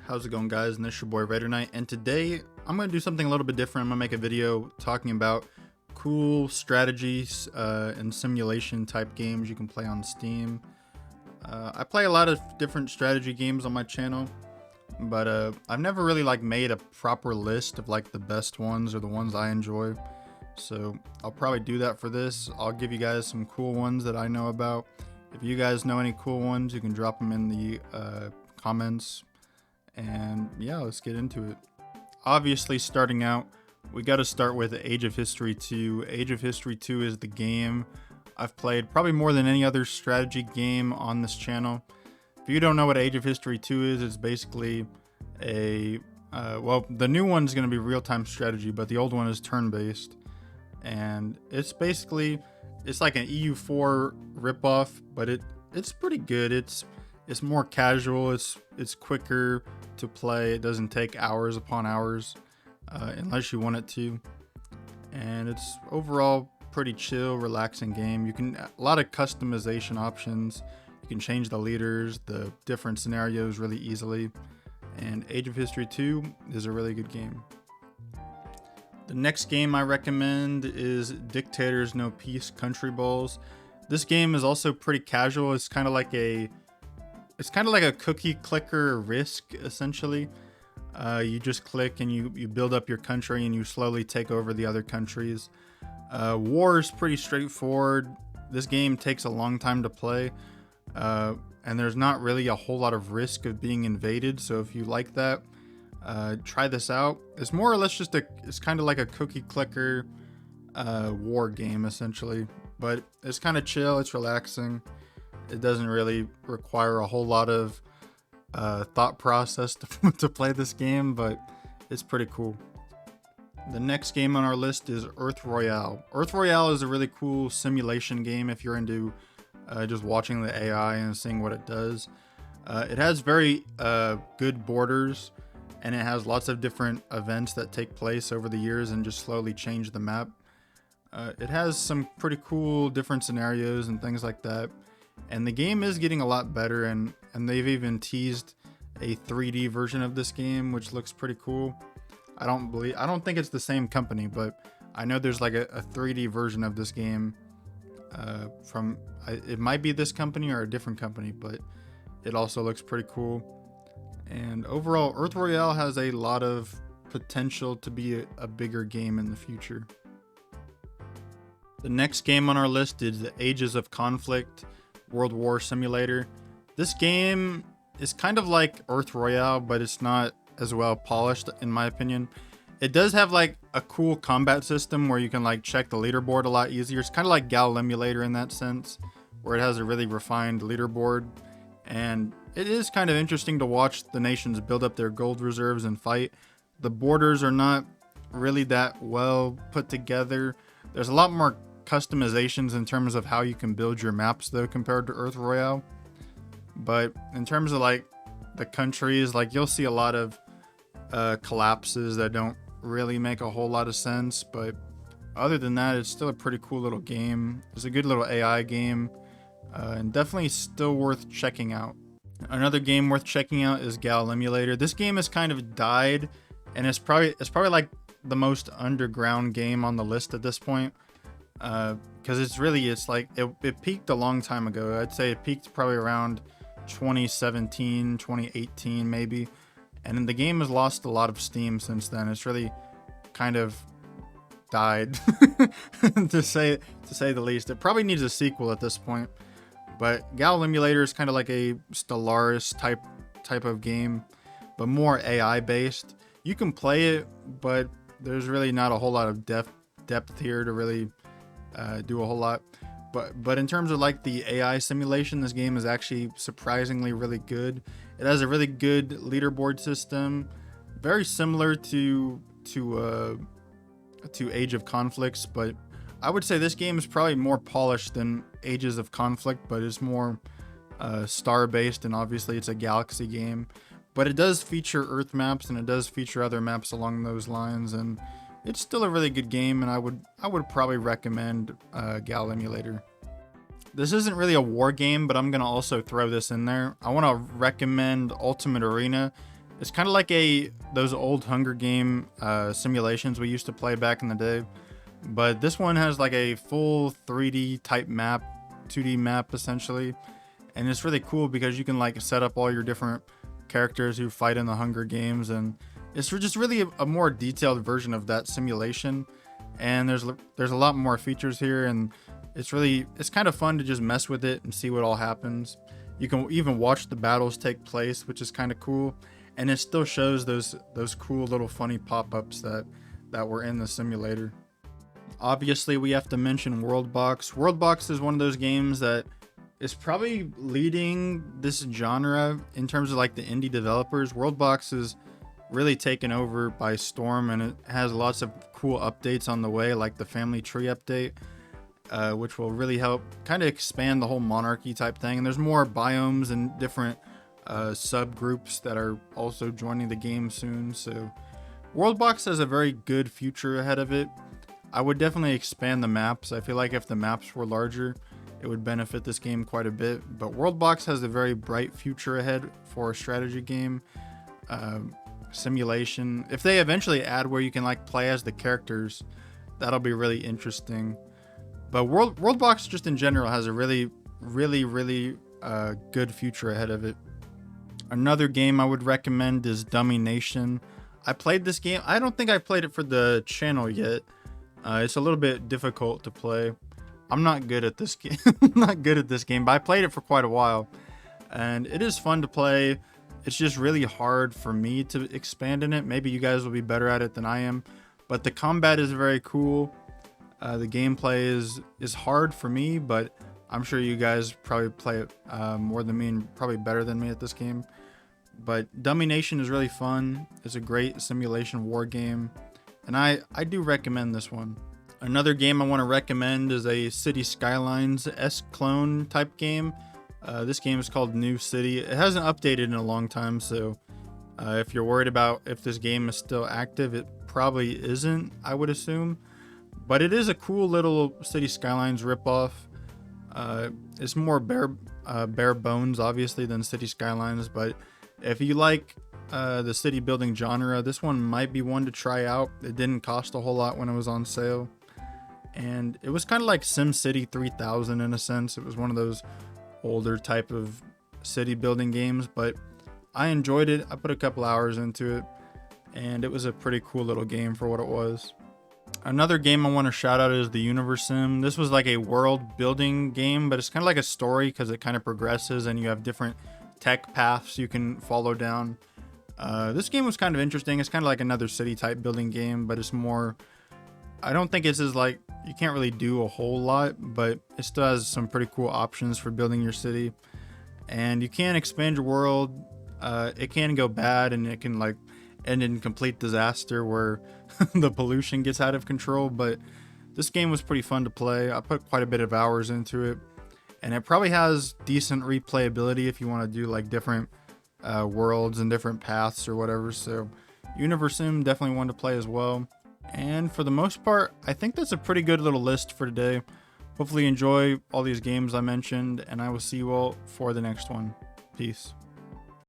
How's it going, guys? And this is your boy Raider Knight, and today I'm going to do something a little bit different. I'm going to make a video talking about cool strategies and simulation type games you can play on Steam. I play a lot of different strategy games on my channel, but I've never really made a proper list of the best ones or the ones I enjoy. So I'll probably do that for this. I'll give you guys some cool ones that I know about. If you guys know any cool ones, you can drop them in the comments. And yeah, let's get into it. Obviously, starting out, we got to start with Age of History 2. Age of History 2 is the game I've played probably more than any other strategy game on this channel. If you don't know what Age of History 2 is, it's basically a well, the new one's going to be real-time strategy, but the old one is turn-based. And it's basically, it's like an EU4 ripoff, but it's pretty good. It's more casual. It's quicker to play. It doesn't take hours upon hours unless you want it to, and it's overall pretty chill, relaxing game. You can a lot of customization options. You can change the leaders, the different scenarios really easily, and Age of History 2 is a really good game. The next game I recommend is Dictators No Peace Country Bowls. This game is also pretty casual. It's kind of like a cookie clicker Risk, essentially. You just click and you build up your country and you slowly take over the other countries. War is pretty straightforward. This game takes a long time to play, and there's not really a whole lot of risk of being invaded. So if you like that, try this out. It's more or less just it's kind of like a cookie clicker war game, essentially. But it's kind of chill. It's relaxing. It doesn't really require a whole lot of thought process to play this game, but it's pretty cool. The next game on our list is Royale. Royale is a really cool simulation game if you're into just watching the AI and seeing what it does. It has very good borders, and it has lots of different events that take place over the years and just slowly change the map. It has some pretty cool different scenarios and things like that. And the game is getting a lot better, and they've even teased a 3D version of this game, which looks pretty cool. I don't think it's the same company, but I know there's like a 3D version of this game it might be this company or a different company, but it also looks pretty cool. And overall, Royale has a lot of potential to be a bigger game in the future. The next game on our list is the Ages of Conflict World War Simulator. This game is kind of like Royale, but it's not as well polished, in my opinion. It does have a cool combat system where you can check the leaderboard a lot easier. It's kind of like Emulator in that sense, where it has a really refined leaderboard, and it is kind of interesting to watch the nations build up their gold reserves and fight. The borders are not really that well put together. There's a lot more customizations in terms of how you can build your maps though compared to Royale. But in terms of the countries, you'll see a lot of collapses that don't really make a whole lot of sense, but other than that, it's still a pretty cool little game. It's a good little AI game, and definitely still worth checking out. Another game worth checking out is Emulator. This game has kind of died, and it's probably the most underground game on the list at this point. Because it peaked a long time ago. I'd say it peaked probably around 2017, 2018 maybe, and then the game has lost a lot of steam since then. It's really kind of died to say the least. It probably needs a sequel at this point, but Emulator is kind of like a Stellaris type of game, but more AI based. You can play it, but there's really not a whole lot of depth here to really do a whole lot. But in terms of the AI simulation, this game is actually surprisingly really good. It has a really good leaderboard system, very similar to Age of Conflicts, but I would say this game is probably more polished than Ages of Conflict, but it's more star based, and obviously it's a galaxy game. But it does feature Earth maps, and it does feature other maps along those lines, and it's still a really good game, and I would probably recommend Emulator. This isn't really a war game, but I'm gonna also throw this in there. I want to recommend Ultimate Arena. It's kind of like those old Hunger Game simulations we used to play back in the day, but this one has like a full 3D type map, 2D map essentially, and it's really cool because you can like set up all your different characters who fight in the Hunger Games, and it's just really a more detailed version of that simulation. And there's a lot more features here, and it's kind of fun to just mess with it and see what all happens. You can even watch the battles take place, which is kind of cool, and it still shows those cool little funny pop-ups that were in the simulator. Obviously, we have to mention Worldbox. Worldbox is one of those games that is probably leading this genre in terms of like the indie developers. Worldbox is really taken over by storm, and it has lots of cool updates on the way, like the family tree update, which will really help kind of expand the whole monarchy type thing. And there's more biomes and different subgroups that are also joining the game soon. So Worldbox has a very good future ahead of it. I would definitely expand the maps. I feel like if the maps were larger, it would benefit this game quite a bit. But Worldbox has a very bright future ahead for a strategy game. Simulation. If they eventually add where you can like play as the characters, that'll be really interesting. But Worldbox just in general has a really good future ahead of it. Another game I would recommend is Dummy Nation. I played this game. I don't think I played it for the channel yet. It's a little bit difficult to play. I'm not good at this game. I'm not good at this game, but I played it for quite a while, and it is fun to play. It's just really hard for me to expand in it. Maybe you guys will be better at it than I am, but the combat is very cool. The gameplay is hard for me, but I'm sure you guys probably play it more than me and probably better than me at this game. But Dummy Nation is really fun. It's a great simulation war game, and I do recommend this one. Another game I want to recommend is a City Skylines-esque clone type game. This game is called New City. It hasn't updated in a long time, so if you're worried about if this game is still active, it probably isn't, I would assume. But it is a cool little City Skylines ripoff. It's more bare bones, obviously, than City Skylines, but if you like the city building genre, this one might be one to try out. It didn't cost a whole lot when it was on sale, and it was kind of like SimCity 3000 in a sense. It was one of those older type of city building games, but I enjoyed it. I put a couple hours into it, and it was a pretty cool little game for what it was. Another game I want to shout out is the Universe Sim. This was like a world building game, but it's kind of like a story because it kind of progresses and you have different tech paths you can follow down. This game was kind of interesting. It's kind of like another city type building game, but it's more, I don't think it's as like, you can't really do a whole lot, but it still has some pretty cool options for building your city. And you can expand your world. It can go bad, and it can like end in complete disaster where the pollution gets out of control. But this game was pretty fun to play. I put quite a bit of hours into it, and it probably has decent replayability if you want to do like different worlds and different paths or whatever. So Universe Sim, definitely one to play as well. And for the most part, I think that's a pretty good little list for today. Hopefully you enjoy all these games I mentioned, and I will see you all for the next one. Peace.